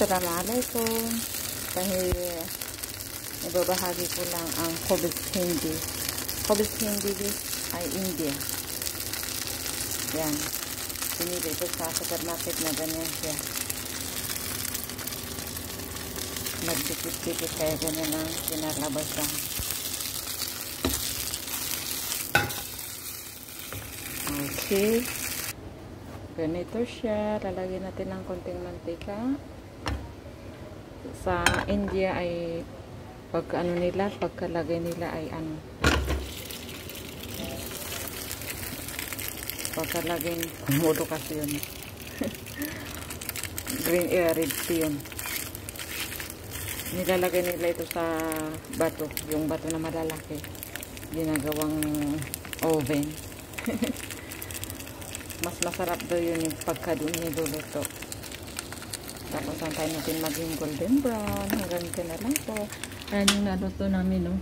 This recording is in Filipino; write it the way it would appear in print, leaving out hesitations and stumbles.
Assalamualaikum. Dahil ibabahagi ko lang ang khubz hindi. Khubz hindi ay India. Yan. Pinili ito sa supermarket na ganyan siya. Nagdikit-dikit kaya ganyan ang pinalabasan. Okay. Ganito siya. Lalagyan natin ng konting mantika. Sa India ay pagkalagay nila ay pagkalagay modo kasi yun. Green red tea yun. Nilalagay nila ito sa bato, yung bato na malalaki, ginagawang oven. Mas masarap daw yun yung pagka doon niluluto. Tapos antayin natin maging golden brown hanggang ito na lang po. Ayan yung naluto namin, no?